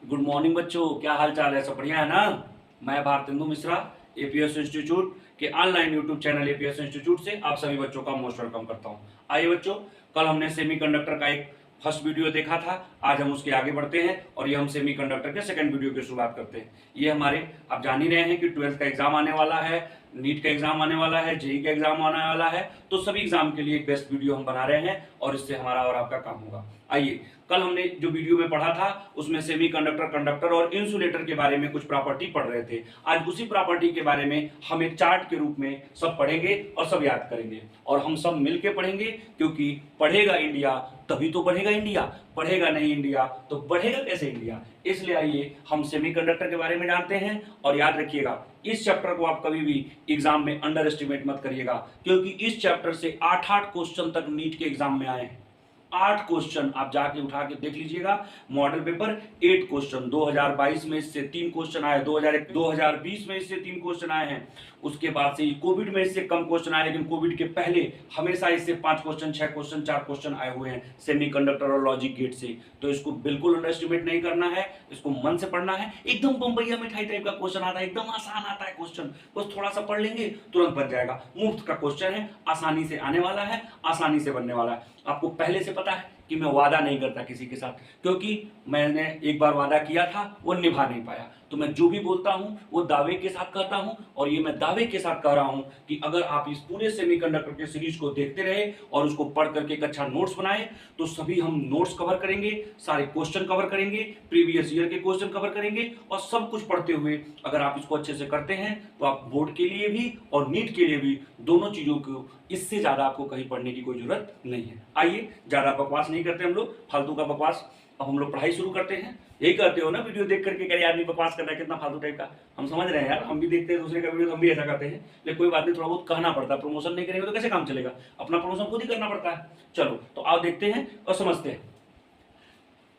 Good morning बच्चों, क्या हाल चाल है? सब बढ़िया है ना? मैं भारतेंदु मिश्रा एपीएस इंस्टीट्यूट के online YouTube channel APS institute से आप सभी बच्चों का मोस्ट वेलकम करता हूं। आइए बच्चों, कल हमने सेमीकंडक्टर का एक फर्स्ट वीडियो देखा था। आज हम उसके आगे बढ़ते हैं और ये हम सेमीकंडक्टर के सेकंड वीडियो की शुरुआत करते हैं। ये हमारे, आप जान ही रहे हैं कि 12th का एग्जाम आने वाला है, नीट का एग्जाम आने वाला है, जेई का एग्जाम आने वाला है, तो सभी एग्जाम के लिए एक बेस्ट वीडियो हम बना रहे हैं और इससे हमारा और आपका काम होगा। आइए, कल हमने जो वीडियो में पढ़ा था उसमें सेमीकंडक्टर, कंडक्टर और इंसुलेटर के बारे में कुछ प्रॉपर्टी पढ़ रहे थे। आज उसी प्रॉपर्टी के बारे में हम एक चार्ट के रूप में सब पढ़ेंगे और सब याद करेंगे और हम सब मिलके पढ़ेंगे, क्योंकि पढ़ेगा इंडिया तभी तो बढ़ेगा इंडिया, पढ़ेगा नहीं इंडिया तो बढ़ेगा कैसे इंडिया। इसलिए आइए हम सेमीकंडक्टर के बारे में जानते हैं। और याद रखिएगा, इस चैप्टर को आप कभी भी एग्जाम में अंडर एस्टिमेट मत करिएगा, क्योंकि इस चैप्टर से 8 क्वेश्चन तक नीट के एग्जाम में आए हैं। 8 क्वेश्चन आप जाके उठा के देख लीजिएगा। मॉडल पेपर 8 क्वेश्चन, 2022 में इससे 3 क्वेश्चन आए, 2020 में इससे 3 क्वेश्चन आए हैं। उसके बाद से कोविड में इससे कम क्वेश्चन आए, लेकिन कोविड के पहले हमेशा इससे 5 क्वेश्चन, 6 क्वेश्चन, 4 क्वेश्चन आए हुए हैं सेमीकंडक्टर और लॉजिक गेट से। तो इसको बिल्कुल अंडर एस्टिमेट नहीं करना है, इसको मन से पढ़ना है। एकदम बम्बैया मिठाई टाइप का क्वेश्चन आता है, एकदम आसान आता है क्वेश्चन, बस थोड़ा सा पढ़ लेंगे तुरंत बन जाएगा। मुफ्त का क्वेश्चन है, आसानी से आने वाला है, आसानी से बनने वाला है। आपको पहले से पता है कि मैं वादा नहीं करता किसी के साथ, क्योंकि मैंने एक बार वादा किया था, वो निभा नहीं पाया। तो मैं जो भी बोलता हूं वो दावे के साथ कहता हूं, और ये मैं दावे के साथ कह रहा हूं कि अगर आप इस पूरे सेमीकंडक्टर के सीरीज को देखते रहे और उसको पढ़ करके एक अच्छा नोट्स बनाए, तो सभी हम नोट्स कवर करेंगे, सारे क्वेश्चन कवर करेंगे, प्रीवियस ईयर के क्वेश्चन कवर करेंगे, और सब कुछ पढ़ते हुए अगर आप इसको अच्छे से करते हैं तो आप बोर्ड के लिए भी और नीट के लिए भी, दोनों चीजों को, इससे ज्यादा आपको कहीं पढ़ने की कोई जरूरत नहीं है। आइए, ज्यादा बकवास नहीं करते हम लोग, फालतू का बकवास। अब हम लोग पढ़ाई शुरू करते हैं। यही करते हो ना वीडियो देख करके, कह आदमी बकवास कर रहा है, कितना फालतू टाइप का। हम समझ रहे हैं यार, हम भी देखते हैं दूसरे का वीडियो, हम भी ऐसा करते हैं, लेकिन कोई बात नहीं, थोड़ा बहुत कहना पड़ता है। प्रमोशन नहीं करेंगे तो कैसे काम चलेगा? अपना प्रमोशन खुद ही करना पड़ता है। चलो तो आओ देखते हैं और समझते हैं।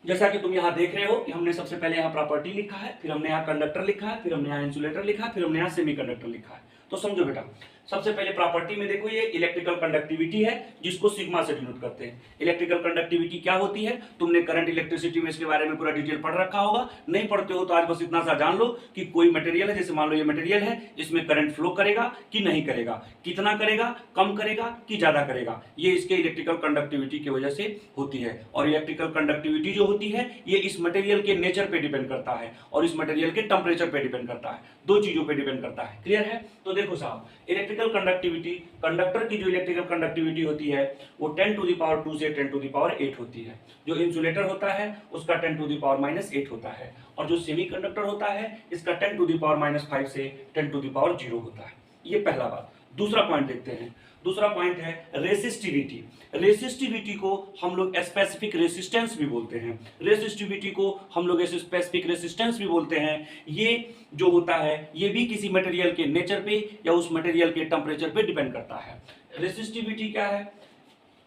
जैसा कि तुम यहाँ देख रहे हो कि हमने सबसे पहले यहाँ प्रॉपर्टी लिखा है, फिर हमने यहाँ कंडक्टर लिखा है, फिर हमने यहाँ इंसुलेटर लिखा है, फिर हमने यहाँ सेमीकंडक्टर लिखा है। तो समझो बेटा, सबसे पहले प्रॉपर्टी में देखो, ये इलेक्ट्रिकल कंडक्टिविटी है, जिसको सिग्मा से डिनोट करते हैं। इलेक्ट्रिकल कंडक्टिविटी क्या होती है? तुमने करंट इलेक्ट्रिसिटी में इसके बारे में पूरा डिटेल पढ़ रखा होगा। नहीं पढ़ते हो तो आज बस इतना सा जान लो कि कोई मटेरियल है, जैसे मान लो ये मटेरियल है, इसमें करंट फ्लो करेगा कि नहीं करेगा, कितना करेगा, कम करेगा कि ज्यादा करेगा, ये इसके इलेक्ट्रिकल कंडक्टिविटी की वजह से होती है। और इलेक्ट्रिकल कंडक्टिविटी जो होती है, ये इस मटेरियल के नेचर पे डिपेंड करता है और इस मटेरियल के टेम्परेचर पे डिपेंड करता है, दो चीजों पे डिपेंड करता है। क्लियर है? तो देखो साहब, इलेक्ट्रिकल कंडक्टिविटी, कंडक्टर की जो इलेक्ट्रिकल कंडक्टिविटी होती है वो 10⁻² से 10⁸ होती है। जो इंसुलेटर होता है उसका 10⁻⁻8 होता है, और जो सेमीकंडक्टर होता है इसका 10⁻⁻5 से 10⁻0 होता है। ये पहला बात। दूसरा पॉइंट देखते हैं। दूसरा पॉइंट है रेसिस्टिविटी। रेसिस्टिविटी को हम लोग स्पेसिफिक रेसिस्टेंस भी बोलते हैं। रेसिस्टिविटी को हम लोग स्पेसिफिक रेसिस्टेंस भी बोलते हैं। ये जो होता है ये भी किसी मटेरियल के नेचर पे या उस मटेरियल के टेम्परेचर पे डिपेंड करता है। रेसिस्टिविटी क्या है?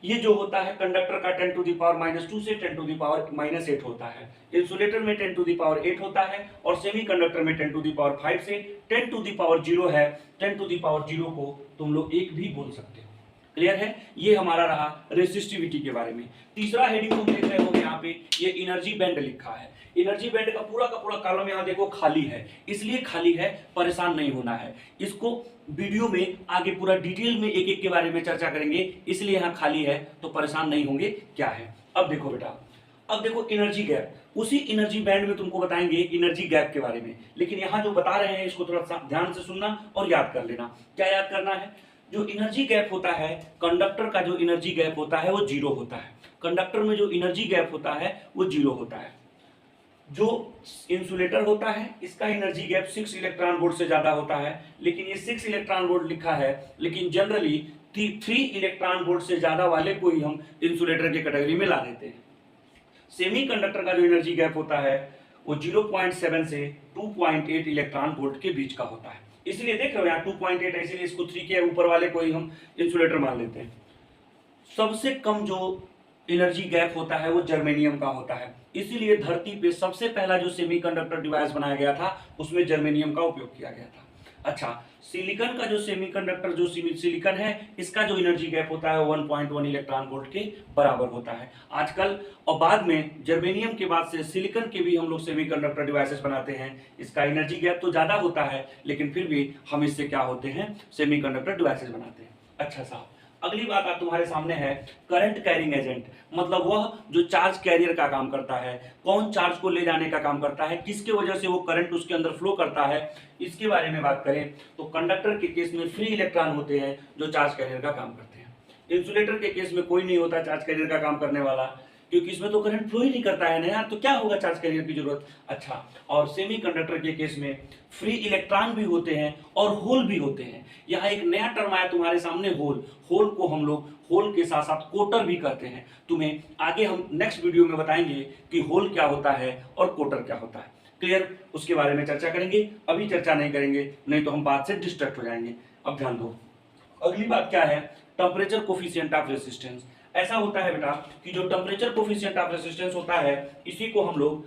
ये जो होता है कंडक्टर का 10⁻² से 10⁻8 होता है, इंसुलेटर में 10⁸ होता है, और सेमीकंडक्टर में 10⁵ से 10⁻0 है। 10⁻0 को तुम लोग 1 भी बोल सकते हो। क्लियर है? ये हमारा रहा रेसिस्टिविटी के बारे में। तीसरा हेडिंग तुम देख रहे हो यहाँ पे, ये एनर्जी बैंड लिखा है। एनर्जी बैंड का पूरा कॉलम यहाँ देखो खाली है, इसलिए खाली है, परेशान नहीं होना है। इसको वीडियो में आगे पूरा डिटेल में एक एक के बारे में चर्चा करेंगे, इसलिए यहाँ खाली है, तो परेशान नहीं होंगे। क्या है? अब देखो बेटा, अब देखो एनर्जी गैप, उसी एनर्जी बैंड में तुमको बताएंगे एनर्जी गैप के बारे में, लेकिन यहाँ जो बता रहे हैं इसको थोड़ा ध्यान से सुनना और याद कर लेना। क्या याद करना है? जो एनर्जी गैप होता है, कंडक्टर का जो एनर्जी गैप होता है वो 0 होता है। कंडक्टर में जो एनर्जी गैप होता है वो 0 होता है। जो इंसुलेटर होता है इसका एनर्जी गैप 6 इलेक्ट्रॉन वोल्ट से ज्यादा होता है, लेकिन ये 6 इलेक्ट्रॉन वोल्ट लिखा है, लेकिन जनरली 3 इलेक्ट्रॉन वोल्ट से ज्यादा वाले को ही हम इंसुलेटर की कैटेगरी में ला देते हैं। सेमीकंडक्टर का जो एनर्जी गैप होता है वो 0.7 से 2.8 इलेक्ट्रॉन वोल्ट के बीच का होता है। इसलिए देख रहे हो यहाँ 2.8 है, इसलिए इसको 3 के ऊपर वाले को ही हम इंसुलेटर मान लेते हैं। सबसे कम जो एनर्जी गैप होता है वो जर्मेनियम का होता है, इसीलिए धरती पे सबसे पहला जो सेमीकंडक्टर डिवाइस बनाया गया था उसमें जर्मेनियम का उपयोग किया गया था। अच्छा, सिलिकॉन का जो सेमीकंडक्टर जो सिलिकॉन है, इसका जो एनर्जी गैप होता है 1.1 इलेक्ट्रॉन वोल्ट के बराबर होता है आजकल। और बाद में जर्मेनियम के बाद से सिलिकॉन के भी हम लोग सेमीकंडक्टर डिवाइसेस बनाते हैं। इसका एनर्जी गैप तो ज्यादा होता है, लेकिन फिर भी हम इससे क्या होते हैं, सेमीकंडक्टर डिवाइसेस बनाते हैं। अच्छा साहब, अगली बात आप तुम्हारे सामने है करंट कैरिंग एजेंट, मतलब वह जो चार्ज कैरियर का काम करता है, कौन चार्ज को ले जाने का काम करता है, किसके वजह से वो करंट उसके अंदर फ्लो करता है, इसके बारे में बात करें तो कंडक्टर के केस में फ्री इलेक्ट्रॉन होते हैं जो चार्ज कैरियर का काम करते हैं। इंसुलेटर के केस में कोई नहीं होता चार्ज कैरियर का काम करने वाला, क्योंकि इसमें तो करंट फ्लो ही नहीं करता है ना यार, तो क्या होगा चार्ज कैरियर की जरूरत। अच्छा, और सेमीकंडक्टर के केस में फ्री इलेक्ट्रॉन भी होते हैं और होल भी होते हैं। यहाँ एक नया टर्म आया तुम्हारे सामने, होल। होल को हम लोग होल के साथ साथ कोटर भी कहते हैं। तुम्हें आगे हम नेक्स्ट वीडियो में बताएंगे कि होल क्या होता है और कोटर क्या होता है। क्लियर, उसके बारे में चर्चा करेंगे, अभी चर्चा नहीं करेंगे, नहीं तो हम बात से डिस्ट्रैक्ट हो जाएंगे। अब ध्यान दो, अगली बात क्या है, टेम्परेचर कोफिशिएंट ऑफ रेजिस्टेंस। ऐसा होता है बेटा कि जो टेम्परेचर कोफिशिएंट ऑफ रेजिस्टेंस होता है, इसी को हम लोग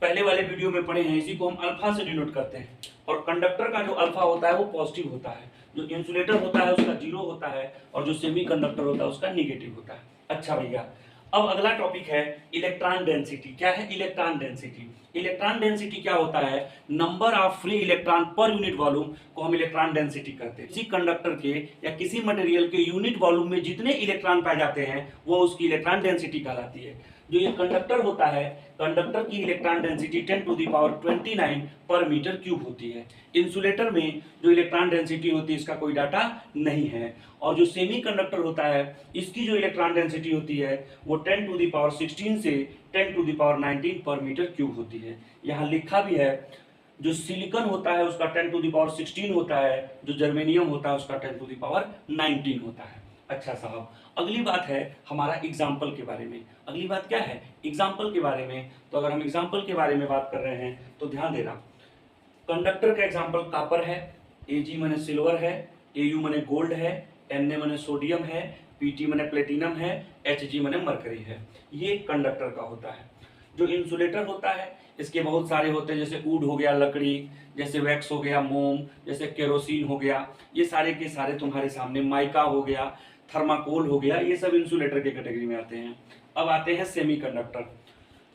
पहले वाले वीडियो में पढ़े हैं, इसी को हम अल्फा से डिनोट करते हैं। और कंडक्टर का जो अल्फा होता है वो पॉजिटिव होता है, जो इंसुलेटर होता है उसका जीरो होता है, और जो सेमीकंडक्टर होता है उसका नेगेटिव होता है। अच्छा भैया, अब अगला टॉपिक है इलेक्ट्रॉन डेंसिटी। क्या है इलेक्ट्रॉन डेंसिटी? इलेक्ट्रॉन डेंसिटी क्या होता है, number of free electron per unit volume को हम इलेक्ट्रॉन डेंसिटी कहते हैं। किसी कंडक्टर के या किसी मटेरियल के यूनिट वॉल्यूम में जितने इलेक्ट्रॉन पाए जाते हैं वो उसकी इलेक्ट्रॉन डेंसिटी कहलाती है। जो ये कंडक्टर होता है, कंडक्टर की इलेक्ट्रॉन डेंसिटी 10⁻29 पर मीटर क्यूब होती है। इंसुलेटर में जो इलेक्ट्रॉन डेंसिटी होती है इसका कोई डाटा नहीं है। और जो सेमीकंडक्टर होता है, इसकी जो इलेक्ट्रॉन डेंसिटी होती है वो 10⁻16 से 10⁻19 पर मीटर क्यूब होती है। यहाँ लिखा भी है, जो सिलिकॉन होता है उसका 10⁻16 होता है, जो जर्मेनियम होता है उसका 10⁻19 होता है। अच्छा साहब, अगली बात है हमारा एग्जाम्पल के बारे में। अगली बात क्या है, एग्जाम्पल के बारे में। तो अगर हम एग्जाम्पल के बारे में बात कर रहे हैं तो ध्यान देना, कंडक्टर का एग्जाम्पल कॉपर है, Ag माने सिल्वर है, Au माने गोल्ड है, Na माने सोडियम है, Pt माने प्लेटिनम है, Hg माने मरकरी है। ये कंडक्टर का होता है। जो इंसुलेटर होता है इसके बहुत सारे होते हैं, जैसे वुड हो गया लकड़ी, जैसे वैक्स हो गया मोम, जैसे केरोसिन हो गया, ये सारे के सारे तुम्हारे सामने, माइका हो गया, थर्माकोल हो गया, ये सब इंसुलेटर के कैटेगरी में आते हैं। अब आते हैं सेमीकंडक्टर।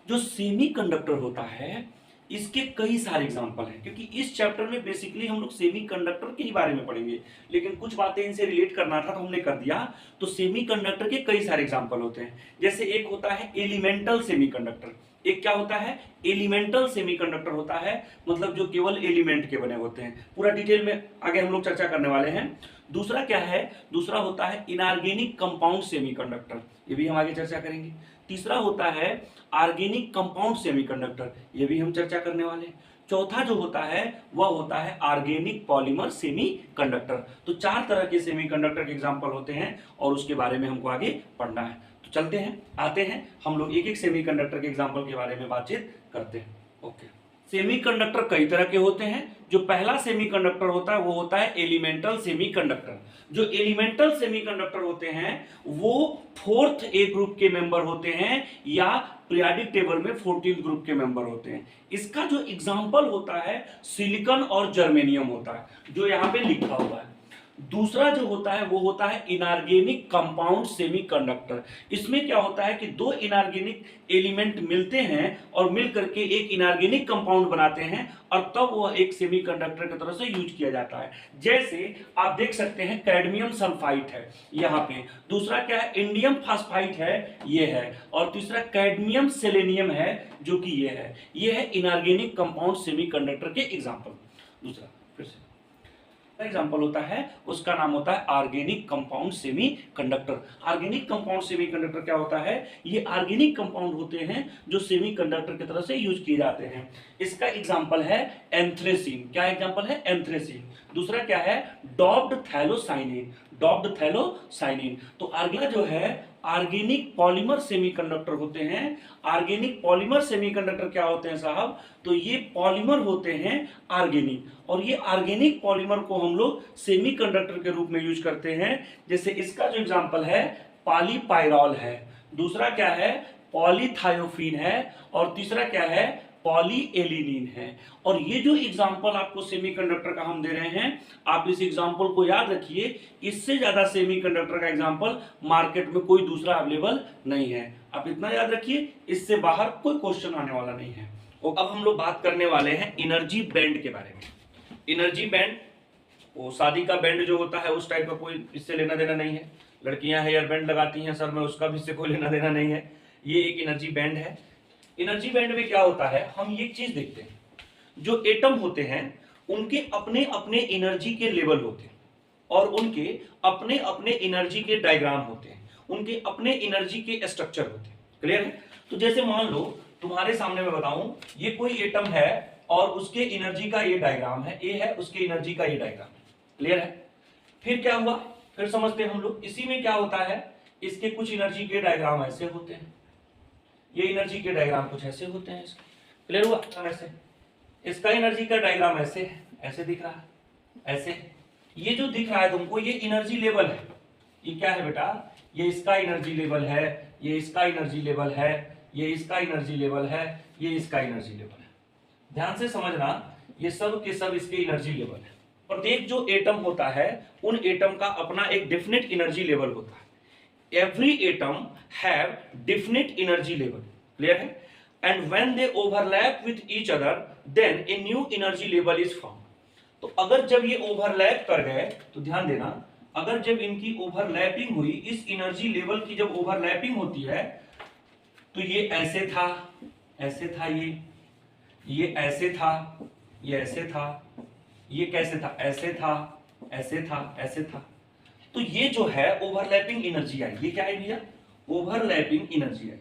जो सेमीकंडक्टर होता है इसके कई सारे एग्जाम्पल हैं, क्योंकि इस चैप्टर में बेसिकली हम लोग सेमीकंडक्टर के ही बारे में पढ़ेंगे, लेकिन कुछ बातें इनसे रिलेट करना था तो हमने कर दिया। तो सेमीकंडक्टर के कई सारे एग्जाम्पल होते हैं, जैसे एक होता है एलिमेंटल सेमीकंडक्टर। एक क्या होता है, एलिमेंटल सेमीकंडक्टर होता है, मतलब जो केवल एलिमेंट के बने होते हैं। पूरा डिटेल में आगे हम लोग चर्चा करने वाले हैं। दूसरा क्या है, दूसरा होता है इनऑर्गेनिक कंपाउंड सेमीकंडक्टर, ये भी हम आगे चर्चा करेंगे। तीसरा होता है ऑर्गेनिक कंपाउंड सेमीकंडक्टर, ये भी हम चर्चा करने वाले हैं। चौथा जो होता है वह होता है ऑर्गेनिक पॉलीमर सेमीकंडक्टर। तो 4 तरह के सेमीकंडक्टर के एग्जांपल होते हैं और उसके बारे में हमको आगे पढ़ना है। तो चलते हैं, आते हैं, हम लोग एक एक सेमीकंडक्टर के एग्जांपल के बारे में बातचीत करते हैं। ओके, सेमीकंडक्टर कई तरह के होते हैं। जो पहला सेमीकंडक्टर होता है वो होता है एलिमेंटल सेमीकंडक्टर। जो एलिमेंटल सेमीकंडक्टर होते हैं वो 4th ए ग्रुप के मेंबर होते हैं या पीरियोडिक टेबल में 14th ग्रुप के मेंबर होते हैं। इसका जो एग्जांपल होता है सिलिकॉन और जर्मेनियम होता है, जो यहाँ पे लिखा हुआ है। दूसरा जो होता है वो होता है इनऑर्गेनिक कंपाउंड सेमीकंडक्टर। इसमें क्या होता है कि 2 इनऑर्गेनिक एलिमेंट मिलते हैं और मिल करके एक इनऑर्गेनिक कंपाउंड बनाते हैं और तब वह एक सेमीकंडक्टर की तरह से यूज किया जाता है। जैसे आप देख सकते हैं कैडमियम सल्फाइड है यहाँ पे, दूसरा क्या है इंडियम फास्फाइड है, ये है, और तीसरा कैडमियम सेलेनियम है जो कि ये है इनऑर्गेनिक कंपाउंड सेमीकंडक्टर के एग्जांपल। दूसरा फिर से एग्जाम्पल होता है, उसका नाम होता है organic compound semiconductor. Organic compound semiconductor क्या होता है, ये ऑर्गेनिक कंपाउंड होते हैं जो सेमीकंडक्टर की तरह से यूज किए जाते हैं। इसका एग्जाम्पल है एंथ्रेसीन। क्या एग्जाम्पल है, एंथ्रेसीन। दूसरा क्या है, डॉप्ड थैलोसाइनिन, डॉप्ड थैलोसाइनिन। तो अगला जो है ऑर्गेनिक पॉलीमर सेमीकंडक्टर होते हैं। ऑर्गेनिक पॉलीमर सेमीकंडक्टर क्या होते हैं साहब, तो ये पॉलीमर होते हैं ऑर्गेनिक, और ये ऑर्गेनिक पॉलीमर को हम लोग सेमीकंडक्टर के रूप में यूज करते हैं। जैसे इसका जो एग्जांपल है पॉलीपाइरॉल है, दूसरा क्या है पॉलीथायोफीन है, और तीसरा क्या है पॉलीएलिनीन है। और ये जो एग्जांपल आपको सेमीकंडक्टर का हम दे रहे हैं, आप इस एग्जांपल को याद रखिए, इससे ज्यादा सेमीकंडक्टर का एग्जांपल मार्केट में कोई दूसरा अवेलेबल नहीं है। आप इतना याद रखिए, इससे बाहर कोई क्वेश्चन आने वाला नहीं है। और अब हम लोग बात करने वाले हैं एनर्जी बैंड के बारे में। एनर्जी बैंड वो शादी का बैंड जो होता है उस टाइप का, कोई इससे लेना देना नहीं है। लड़कियां हेयर बैंड लगाती हैं सर में, उसका भी इससे कोई लेना देना नहीं है। ये एक एनर्जी बैंड है। एनर्जी बैंड में क्या होता है, हम ये चीज देखते हैं, जो एटम होते हैं उनके अपने अपने एनर्जी के लेवल होते हैं और उनके अपने अपने एनर्जी के डायग्राम होते हैं, उनके अपने एनर्जी के स्ट्रक्चर होते हैं। क्लियर है? तो जैसे मान लो तुम्हारे सामने मैं बताऊं, ये कोई एटम है और उसके एनर्जी का ये डायग्राम है, ये है उसके एनर्जी का ये डायग्राम। क्लियर है? फिर क्या हुआ, फिर समझते हैं हम लोग। इसी में क्या होता है, इसके कुछ एनर्जी के डायग्राम ऐसे होते हैं, ये एनर्जी के डायग्राम कुछ ऐसे होते हैं इसके। क्लियर हुआ? ऐसे इसका एनर्जी का डायग्राम ऐसे है, ऐसे दिख रहा है, ऐसे। ये जो दिख रहा है तुमको, ये एनर्जी लेवल है। ये क्या है बेटा, ये इसका एनर्जी लेवल है, ये इसका एनर्जी लेवल है, ये इसका एनर्जी लेवल है, ये इसका एनर्जी लेवल है। ध्यान से समझना, ये सब के सब इसके एनर्जी लेवल है। प्रत्येक जो एटम होता है उन एटम का अपना एक डेफिनेट एनर्जी लेवल होता है। Every atom have definite energy level. Clear है? And when they overlap with each other then a new energy level is found. तो अगर जब ये ओवरलैप कर गए, तो ध्यान देना, अगर जब इनकी ओवरलैपिंग हुई, इस एनर्जी लेवल की जब ओवरलैपिंग होती है, तो ये ऐसे था, ऐसे था, ये ऐसे था, ये ऐसे था, ये कैसे था, ऐसे था, ऐसे था, ऐसे था। तो ये जो है ओवरलैपिंग एनर्जी आई। ये क्या है भैया, ओवरलैपिंग एनर्जी आई।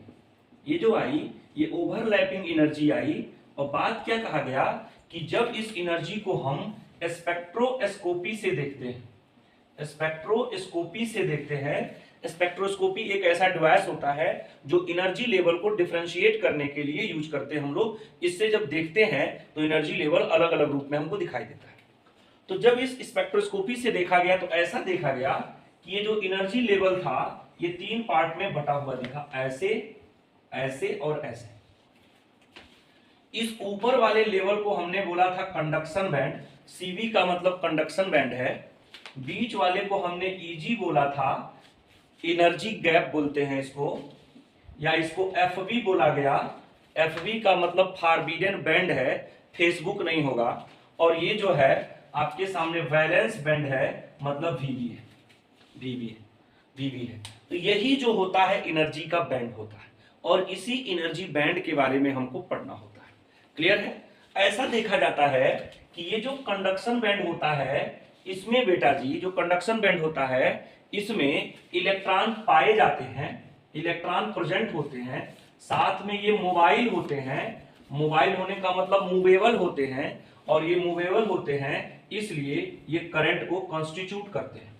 ये जो आई, ये ओवरलैपिंग एनर्जी आई। और बात क्या कहा गया कि जब इस एनर्जी को हम स्पेक्ट्रोस्कोपी से देखते हैं, स्पेक्ट्रोस्कोपी से देखते हैं। स्पेक्ट्रोस्कोपी एक ऐसा डिवाइस होता है जो एनर्जी लेवल को डिफरेंशिएट करने के लिए यूज करते हैं हम लोग। इससे जब देखते हैं तो एनर्जी लेवल अलग अलग रूप में हमको दिखाई देता है। तो जब इस स्पेक्ट्रोस्कोपी से देखा गया तो ऐसा देखा गया कि ये जो एनर्जी लेवल था ये 3 पार्ट में बटा हुआ दिखा, ऐसे, ऐसे और ऐसे। इस ऊपर वाले लेवल को हमने बोला था कंडक्शन बैंड, सीवी का मतलब कंडक्शन बैंड है। बीच वाले को हमने ईजी बोला था, एनर्जी गैप बोलते हैं इसको, या इसको एफबी बोला गया। एफबी का मतलब फॉरबिडन बैंड है, फेसबुक नहीं होगा। और ये जो है आपके सामने वैलेंस बैंड है, मतलब वीवी है, वीवी है। तो यही जो होता है एनर्जी का बैंड होता है, और इसी एनर्जी बैंड के बारे में हमको पढ़ना होता है। क्लियर है? ऐसा देखा जाता है कि ये जो कंडक्शन बैंड होता है, इसमें बेटा जी जो कंडक्शन बैंड होता है, इसमें इलेक्ट्रॉन पाए जाते हैं, इलेक्ट्रॉन प्रेजेंट होते हैं, साथ में ये मोबाइल होते हैं। मोबाइल होने का मतलब मूवेबल होते हैं, और ये मूवेबल होते हैं इसलिए ये करंट को कॉन्स्टिट्यूट करते हैं,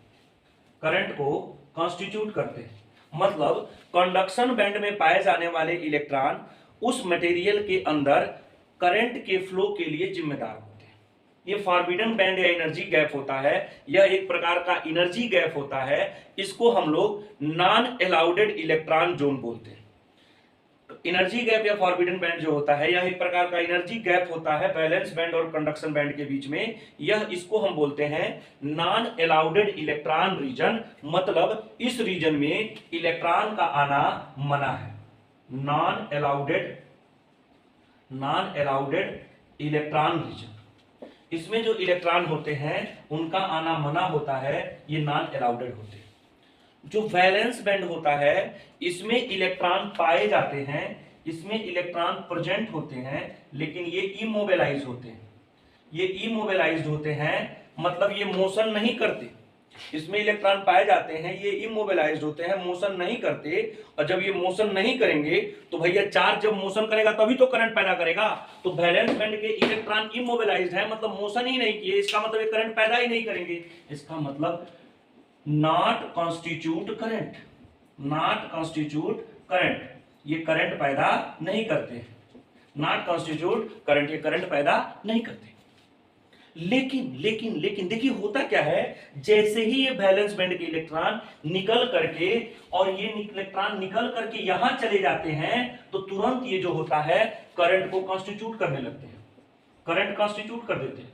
करंट को कॉन्स्टिट्यूट करते हैं। मतलब कंडक्शन बैंड में पाए जाने वाले इलेक्ट्रॉन उस मटेरियल के अंदर करंट के फ्लो के लिए जिम्मेदार होते हैं। ये फॉरबिडन बैंड या एनर्जी गैप होता है, यह एक प्रकार का एनर्जी गैप होता है। इसको हम लोग नॉन अलाउडेड इलेक्ट्रॉन जोन बोलते हैं। एनर्जी गैप या फॉरबिडन बैंड जो होता है, यह एक प्रकार का एनर्जी गैप होता है वैलेंस बैंड और कंडक्शन बैंड के बीच में। यह इसको हम बोलते हैं नॉन अलाउडेड इलेक्ट्रॉन रीजन। मतलब इस रीजन में इलेक्ट्रॉन का आना मना है। नॉन अलाउडेड इलेक्ट्रॉन रीजन, इसमें जो इलेक्ट्रॉन होते हैं उनका आना मना होता है, ये नॉन अलाउडेड होते हैं। जो वैलेंस बैंड होता है, इसमें इलेक्ट्रॉन पाए जाते हैं, इसमें इलेक्ट्रॉन प्रेजेंट होते हैं, लेकिन ये इमोबिलाइज होते हैं। ये इमोबिलाइज्ड होते हैं, मतलब ये मोशन नहीं करते। इसमें इलेक्ट्रॉन पाए जाते हैं, ये इमोबिलाइज्ड होते हैं, मोशन नहीं करते। और जब ये मोशन नहीं करेंगे तो भैया चार्ज जब मोशन करेगा तभी तो करंट पैदा करेगा। तो वैलेंस बैंड के इलेक्ट्रॉन इमोबिलाइज्ड है, मतलब मोशन ही नहीं किए, इसका मतलब ये करंट पैदा ही नहीं करेंगे। इसका मतलब not constitute current, not constitute current, ये करंट पैदा नहीं करते। नॉट कॉन्स्टिट्यूट करंट, ये करंट पैदा नहीं करते। लेकिन देखिए होता क्या है, जैसे ही ये वैलेंस बैंड के इलेक्ट्रॉन निकल करके, और ये इलेक्ट्रॉन निकल करके यहां चले जाते हैं, तो तुरंत ये जो होता है करंट को कॉन्स्टिट्यूट करने लगते हैं, करंट कॉन्स्टिट्यूट कर देते हैं।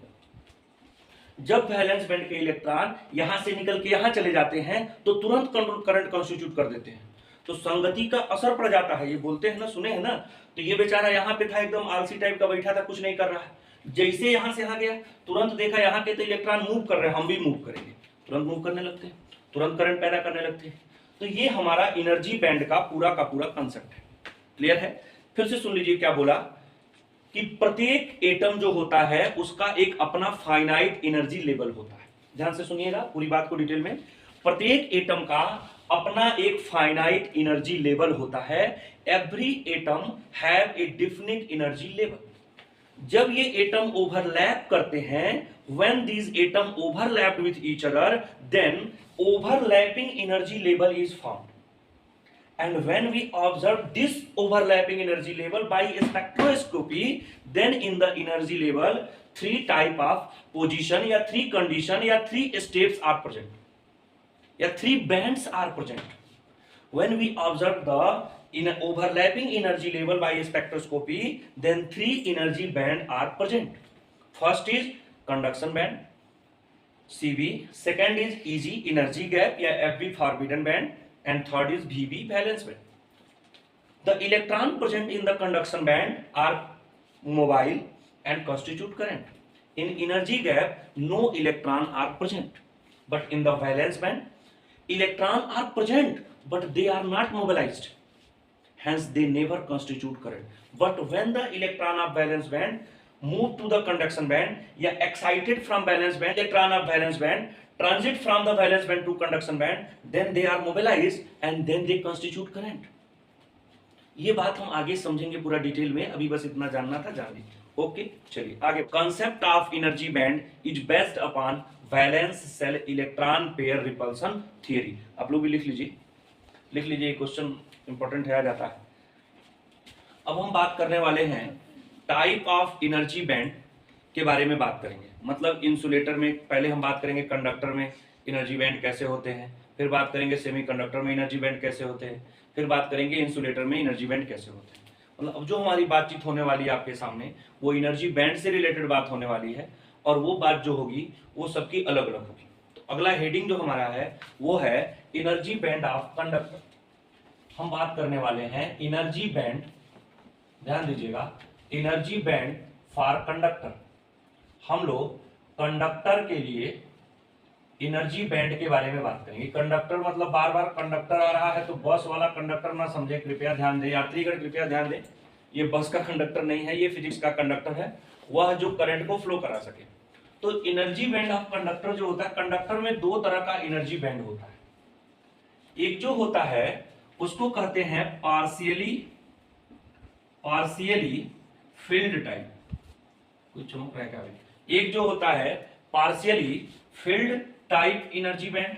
जब वैलेंस बैंड के इलेक्ट्रॉन यहां से निकल के यहां चले जाते हैं तो तुरंत करंट कॉन्स्टिट्यूट कर देते हैं, तो संगति का असर पड़ जाता है। ये बोलते हैं ना, सुने हैं ना, तो ये बेचारा यहाँ पे था एकदम आलसी टाइप का बैठा था, कुछ नहीं कर रहा है, जैसे यहां से यहां गया तुरंत देखा यहाँ के तो इलेक्ट्रॉन मूव कर रहे हैं, हम भी मूव करेंगे, तुरंत मूव करने लगते हैं, तुरंत करंट पैदा करने लगते हैं। तो ये हमारा एनर्जी बैंड का पूरा कंसेप्ट है। क्लियर है? फिर से सुन लीजिए क्या बोला कि प्रत्येक एटम जो होता है उसका एक अपना फाइनाइट एनर्जी लेवल होता है। ध्यान से सुनिएगा पूरी बात को डिटेल में। प्रत्येक एटम का अपना एक फाइनाइट एनर्जी लेवल होता है। Every atom have a definite energy level. जब ये एटम ओवरलैप करते हैं, when these atom overlapped with each other, then overlapping energy level is found, and when we observe this overlapping energy level by spectroscopy, then in the energy level three type of position या three condition या three steps are present या three bands are present. When we observe the in overlapping energy level by spectroscopy, then three energy band are present. First is conduction band CB, second is EG energy gap या FB forbidden band, and third is VB valence band. The electron present in the conduction band are mobile and constitute current. In energy gap, no electron are present, but in the valence band electron are present but they are not mobilized, hence they never constitute current. But when the electron of valence band move to the conduction band या excited from valence band, electron of valence band transit from the valence band to conduction band, then they are mobilized and then they constitute current. ये बात हम आगे समझेंगे पूरा detail में, अभी बस इतना जानना था, जान लीजिए। ओके, चलिए आगे। Concept of energy band is based upon valence shell electron pair repulsion theory. आप लोग भी लिख लीजिए, क्वेश्चन इंपॉर्टेंट है, आ जाता है। अब हम बात करने वाले हैं टाइप ऑफ एनर्जी बैंड के बारे में बात करेंगे। मतलब इंसुलेटर में पहले हम बात करेंगे कंडक्टर में एनर्जी बैंड कैसे होते हैं, फिर बात करेंगे सेमीकंडक्टर में एनर्जी बैंड कैसे होते हैं, फिर बात करेंगे इंसुलेटर में एनर्जी बैंड कैसे होते हैं। मतलब अब जो हमारी बातचीत होने वाली है आपके सामने वो एनर्जी बैंड से रिलेटेड बात होने वाली है, और वो बात जो होगी वो सबकी अलग अलग होगी। तो अगला हेडिंग जो हमारा है वो है एनर्जी बैंड ऑफ कंडक्टर। हम बात करने वाले हैं एनर्जी बैंड, ध्यान दीजिएगा, एनर्जी बैंड फॉर कंडक्टर। हम लोग कंडक्टर के लिए एनर्जी बैंड के बारे में बात करेंगे। कंडक्टर मतलब बार बार कंडक्टर आ रहा है तो बस वाला कंडक्टर ना समझे, कृपया ध्यान दें, यात्रीगण कृपया ध्यान दें, ये बस का कंडक्टर नहीं है, ये फिजिक्स का कंडक्टर है, वह जो करंट को फ्लो करा सके। तो एनर्जी बैंड ऑफ कंडक्टर जो होता है, कंडक्टर में दो तरह का एनर्जी बैंड होता है। एक जो होता है उसको कहते हैं पार्शियली फील्ड टाइप, कुछ चमक रहा है क्या? एक जो होता है partially field type energy band,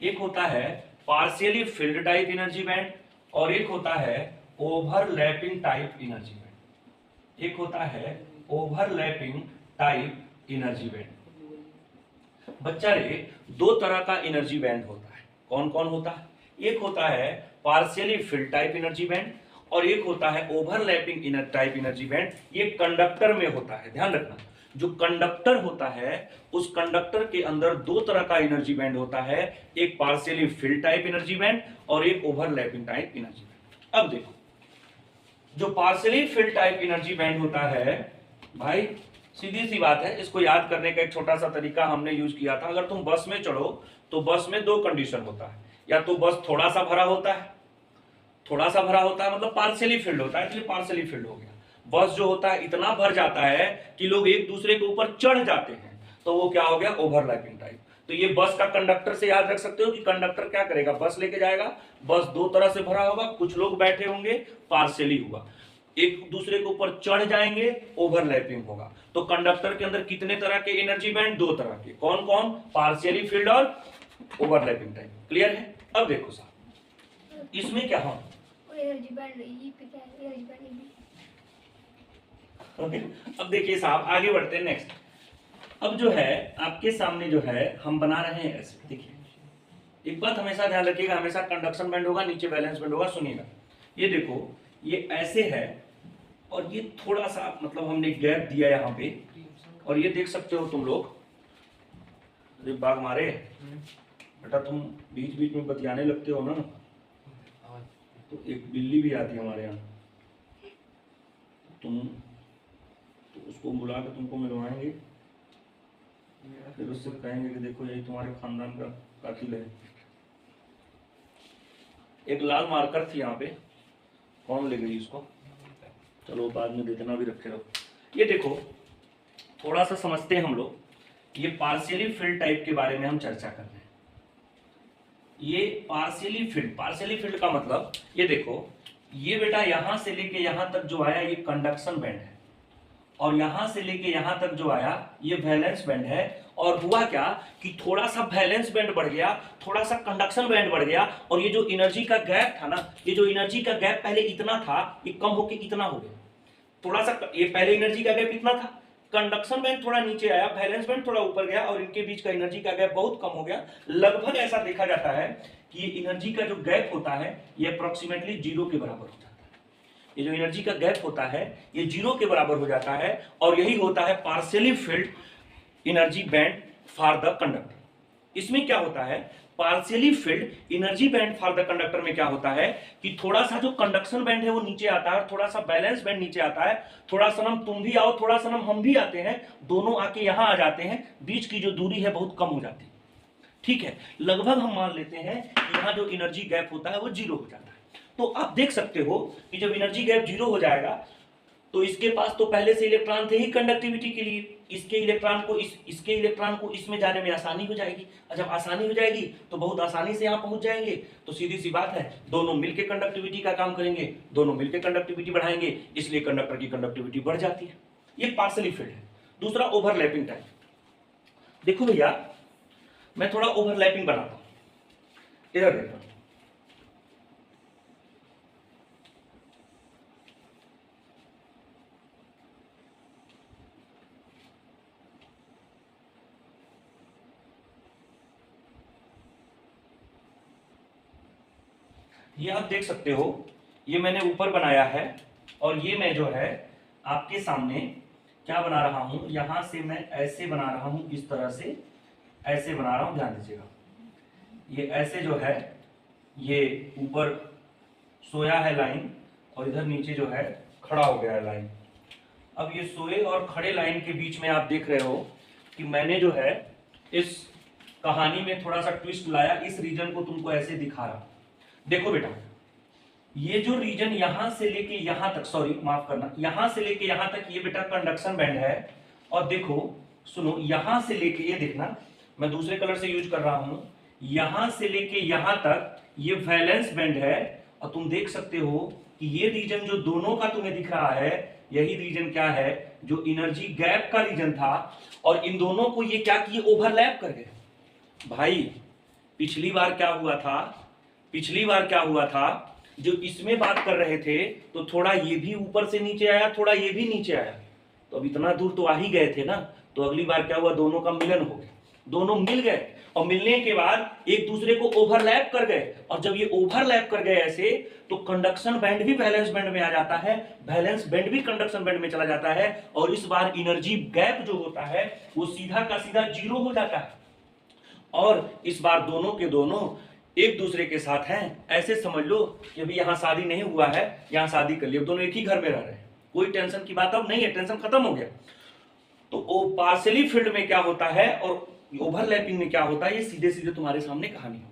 एक होता है partially field type energy band, और एक होता है ओवरलैपिंग टाइप एनर्जी बैंड। एक होता है ओवरलैपिंग टाइप एनर्जी बैंड। बच्चा रे, दो तरह का एनर्जी बैंड होता है। कौन कौन होता है? एक होता है partially field type energy band और एक होता है ओवरलैपिंग टाइप एनर्जी बैंड। ये कंडक्टर में होता है, ध्यान रखना। जो कंडक्टर होता है उस कंडक्टर के अंदर दो तरह का एनर्जी बैंड होता है, एक partially field type energy band और एक ओवरलैपिंग टाइप एनर्जी बैंड। अब देखो, जो partially field type energy band होता है भाई, सीधी सी बात है, इसको याद करने का एक छोटा सा तरीका हमने यूज किया था। अगर तुम बस में चढ़ो तो बस में दो कंडीशन होता है, या तो बस थोड़ा सा भरा होता है, मतलब पार्शियली फील्ड होता है, इसलिए पार्शियली फील्ड हो गया। बस जो होता है इतना भर जाता है कि लोग एक दूसरे के ऊपर चढ़ जाते हैं, तो वो क्या हो गया? Overlapping type. तो ये बस का कंडक्टर से याद रख सकते हो कि कंडक्टर क्या करेगा? बस लेके जाएगा, बस दो तरह से भरा होगा, कुछ लोग बैठे होंगे, पार्शियली हुआ, एक दूसरे के ऊपर चढ़ जाएंगे, ओवरलैपिंग होगा। तो कंडक्टर के अंदर कितने तरह के एनर्जी बैंड? दो तरह के। कौन कौन? पार्शियली फील्ड और ओवरलैपिंग टाइप। क्लियर है? अब देखो साहब, इसमें क्या हो, एनर्जी बैंड ई पे क्या है? एनर्जी बैंड ई। अब देखिए साहब, आगे बढ़ते हैं नेक्स्ट। अब जो है आपके सामने जो है हम बना रहे हैं ऐसे। देखिए एक बात हमेशा ध्यान रखिएगा, हमेशा कंडक्शन बैंड होगा, नीचे वैलेंस बैंड होगा। सुनिएगा, ये देखो, ये ऐसे है और ये थोड़ा सा मतलब हमने गैप दिया यहाँ पे, और ये देख सकते हो तुम लोग, अरे बाघ मारे बेटा, तुम बीच बीच में बतियाने लगते हो ना, तो एक बिल्ली भी आती है हमारे यहाँ, तुम तो उसको बुला के तुमको मिलवाएंगे, फिर उससे कहेंगे कि देखो यही तुम्हारे खानदान का कातिल है। एक लाल मार्कर थी यहाँ पे, कौन ले गई इसको, चलो बाद में जितना भी रखे रहो। ये देखो थोड़ा सा समझते हैं हम लोग, ये पार्शियली फिल्ड टाइप के बारे में हम चर्चा कर रहे हैं। ये पार्शियली फिल्ड का मतलब, ये देखो ये बेटा यहां से लेके यहां तक जो आया ये कंडक्शन बैंड है, और यहां से लेके यहां तक जो आया ये वैलेंस बैंड है। और हुआ क्या कि थोड़ा सा वैलेंस बैंड बढ़ गया, थोड़ा सा कंडक्शन बैंड बढ़ गया, और ये जो एनर्जी का गैप था ना, ये जो एनर्जी का गैप पहले इतना था, ये कम होके इतना हो गया। थोड़ा सा ये पहले एनर्जी का गैप इतना था, कंडक्शन बैंड थोड़ा नीचे आया, वैलेंस बैंड थोड़ा ऊपर गया, और इनके बीच का एनर्जी का गैप बहुत कम हो गया। लगभग ऐसा देखा जाता है कि ये एनर्जी का जो गैप होता है ये अप्रोक्सीमेटली 0 के बराबर हो जाता है। ये जो एनर्जी का गैप होता है ये 0 के बराबर हो जाता है, और यही होता है partially field energy band for the conductor. इसमें क्या होता है, partially field energy band for the conductor में क्या होता है कि थोड़ा सा जो कंडक्शन बैंड है वो नीचे आता है, और थोड़ा सा बैलेंस बैंड नीचे आता है। थोड़ा सा नम तुम भी आओ, थोड़ा सा नम हम भी आते हैं, दोनों आके यहां आ जाते हैं, बीच की जो दूरी है बहुत कम हो जाती है। ठीक है, लगभग हम मान लेते हैं कि यहाँ जो एनर्जी गैप होता है वो 0 हो जाता है। तो आप देख सकते हो कि जब एनर्जी गैप 0 हो जाएगा तो इसके पास तो पहले से इलेक्ट्रॉन थे ही कंडक्टिविटी के लिए, इसके इलेक्ट्रॉन को इसमें जाने में आसानी हो जाएगी, और जब आसानी हो जाएगी तो बहुत आसानी से यहाँ पहुंच जाएंगे। तो सीधी सी बात है, दोनों मिलकर कंडक्टिविटी का काम करेंगे, दोनों मिलकर कंडक्टिविटी बढ़ाएंगे, इसलिए कंडक्टर की कंडक्टिविटी बढ़ जाती है। ये पार्शियली फिल्ड है। दूसरा ओवरलैपिंग टाइप, देखो भैया मैं थोड़ा ओवरलैपिंग बनाता हूं, इधर देखो, ये आप देख सकते हो, ये मैंने ऊपर बनाया है, और ये मैं जो है आपके सामने क्या बना रहा हूं, यहां से मैं ऐसे बना रहा हूं, इस तरह से ऐसे बना रहा हूं, ध्यान दीजिएगा। ये ऐसे जो है ये ऊपर सोया है लाइन, और इधर नीचे जो है खड़ा हो गया है लाइन। अब ये सोए और खड़े लाइन के बीच में आप देख रहे हो कि मैंने जो है इस कहानी में थोड़ा सा ट्विस्ट लाया, इस रीजन को तुमको ऐसे दिखा रहा। देखो बेटा, ये जो रीजन यहां से लेके यहां तक, सॉरी माफ करना, यहां से लेके यहां तक ये बेटा कंडक्शन बैंड है। और देखो सुनो, यहां से लेके, ये देखना मैं दूसरे कलर से यूज कर रहा हूं, यहां से लेके यहां तक ये वैलेंस बैंड है। और तुम देख सकते हो कि ये रीजन जो दोनों का तुम्हें दिख रहा है, यही रीजन क्या है, जो एनर्जी गैप का रीजन था। और इन दोनों को ये क्या किए, ओवरलैप कर गए। भाई पिछली बार क्या हुआ था, जो इसमें बात कर रहे थे तो थोड़ा ये भी ऊपर से नीचे आया, थोड़ा ये भी नीचे आया, तो अब इतना दूर तो आ ही गए थे ना। तो अगली बार क्या हुआ, दोनों का मिलन हो गया, दोनों मिल गए, और मिलने के बाद एक दूसरे को ओवरलैप कर गए। और जब ये ओवरलैप कर गए ऐसे, तो कंडक्शन बैंड भी वैलेंस बैंड में आ जाता है, वैलेंस बैंड भी कंडक्शन बैंड में चला जाता है, और इस बार एनर्जी गैप जो होता है वो सीधा का सीधा 0 हो जाता है। और इस बार दोनों के दोनों एक दूसरे के साथ हैं। ऐसे समझ लो कि अभी यहाँ शादी नहीं हुआ है, यहाँ शादी कर लिया, दोनों एक ही घर में रह रहे हैं, कोई टेंशन की बात अब नहीं है, टेंशन खत्म हो गया। तो वो पार्शियली फील्ड में क्या होता है और ओवरलैपिंग में क्या होता है, ये सीधे सीधे तुम्हारे सामने कहानी हो।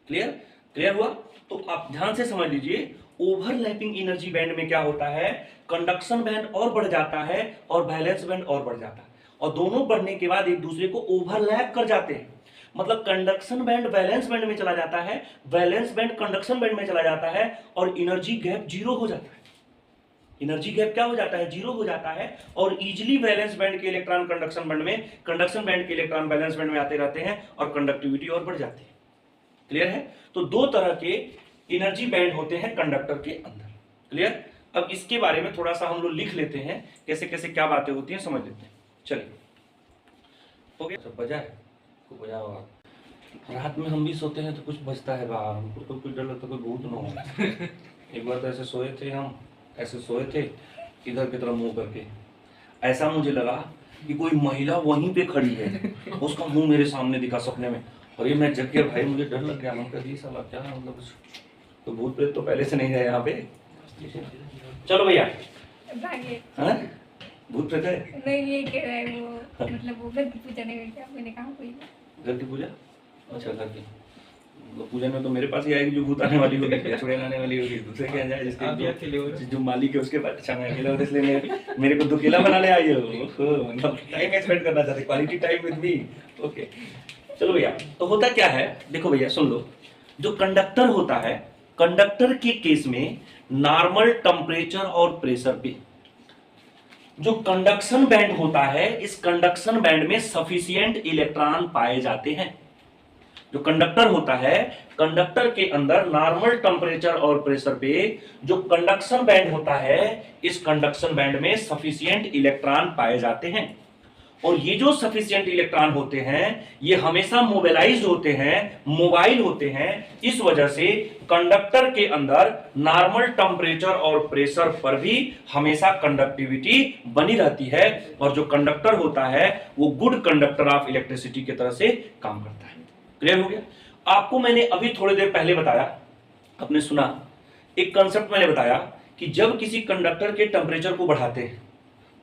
क्लियर हुआ? तो आप ध्यान से समझ लीजिए, ओवरलैपिंग एनर्जी बैंड में क्या होता है, कंडक्शन बैंड और बढ़ जाता है और वैलेंस बैंड और बढ़ जाता है, और दोनों बढ़ने के बाद एक दूसरे को ओवरलैप कर जाते हैं। मतलब कंडक्शन बैंड वैलेंस बैंड में चला जाता है, वैलेंस बैंड कंडक्शन बैंड में चला जाता है, और एनर्जी गैप 0 हो जाता है। एनर्जी गैप क्या हो जाता है, 0 हो जाता है, और इजीली वैलेंस बैंड के इलेक्ट्रॉन कंडक्शन बैंड में, कंडक्शन बैंड के इलेक्ट्रॉन वैलेंस बैंड में आते रहते हैं, और कंडक्टिविटी और बढ़ जाती है। क्लियर है? तो दो तरह के एनर्जी बैंड होते हैं कंडक्टर के अंदर। क्लियर? अब इसके बारे में थोड़ा सा हम लोग लिख लेते हैं, कैसे कैसे क्या बातें होती हैं समझ लेते हैं। चलिए, हो गया? सब बजा है? को बजा होगा। रात में हम भी सोते हैं तो कुछ बजता है बाहर, हमको तो कुछ डर लगता है कोई भूत ना हो। एक बार तो ऐसे सोए थे हम, ऐसे सोए थे इधर की तरफ मुंह करके, ऐसा मुझे लगा कि कोई महिला वहीं पे खड़ी है, उसका मुंह मेरे सामने दिखा सपने में। और ये मैं जग गया भाई, मुझे डर लग गया। मैं कहा ये साला क्या मतलब, तो भूत प्रेत तो पहले से नहीं है यहाँ पे। चलो भैया, भागे। हाँ भूत प्रेत है? नहीं ये कह रहा है वो, मतलब वो घर की पूजा नहीं करते, मैंने कहा कोई नहीं। घर की पूजा? अच्छा घर की पूजा में तो मेरे पास ही आएगी जो भूत आने वाली होगी, या चुड़ैल आने वाली होगी। दूसरे क्या जाए जिसके जो मालिक है उसके पास। अच्छा मैं अकेला हूँ इसलिए मेरे को तो अकेला बनाने आई हो, मतलब टाइम स्पेंड करना चाहते, quality time with me. Okay चलो भैया, तो होता क्या है देखो भैया सुन लो। जो कंडक्टर होता है, कंडक्टर के केस में नॉर्मल टेम्परेचर और प्रेशर पे जो कंडक्शन बैंड होता है, इस कंडक्शन बैंड में सफिशिएंट इलेक्ट्रॉन पाए जाते हैं। जो कंडक्टर होता है, कंडक्टर के अंदर नॉर्मल टेम्परेचर और प्रेशर पे जो कंडक्शन बैंड होता है, इस कंडक्शन बैंड में सफिशिएंट इलेक्ट्रॉन पाए जाते हैं। और ये जो सफिशिएंट इलेक्ट्रॉन होते हैं ये हमेशा मोबिलाइज्ड होते हैं, मोबाइल होते हैं। इस वजह से कंडक्टर के अंदर नॉर्मल टेम्परेचर और प्रेशर पर भी हमेशा कंडक्टिविटी बनी रहती है। और जो कंडक्टर होता है वो गुड कंडक्टर ऑफ इलेक्ट्रिसिटी की तरह से काम करता है। क्लियर हो गया? आपको मैंने अभी थोड़ी देर पहले बताया, आपने सुना एक कंसेप्ट मैंने बताया कि जब किसी कंडक्टर के टेम्परेचर को बढ़ाते हैं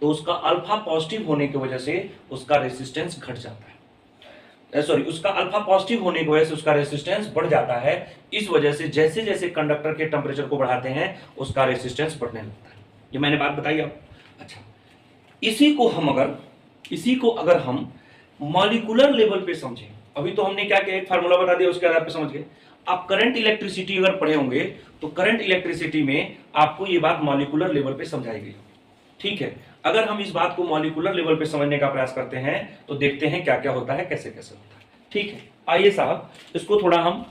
तो उसका अल्फा पॉजिटिव होने की वजह से उसका रेजिस्टेंस घट जाता है, सॉरी उसका अल्फा पॉजिटिव होने की वजह से उसका रेजिस्टेंस बढ़ जाता है। इस वजह से जैसे जैसे कंडक्टर के टेम्परेचर को बढ़ाते हैं उसका रेजिस्टेंस बढ़ने लगता है। ये मैंने बात बताई आप। अच्छा, इसी को अगर हम मॉलिक्यूलर लेवल पे समझें, अभी तो हमने क्या किया, एक फार्मूला बता दिया, उसके आधार पे समझ गए। आप करंट इलेक्ट्रिसिटी अगर पढ़े होंगे तो करंट इलेक्ट्रिसिटी में आपको ये बात मॉलिक्यूलर लेवल पे समझाई गई। ठीक है, अगर हम इस बात को मॉलिक्यूलर लेवल पे समझने का प्रयास करते हैं तो देखते हैं क्या क्या होता है, कैसे कैसे होता है। ठीक है, आइए साहब इसको थोड़ा हम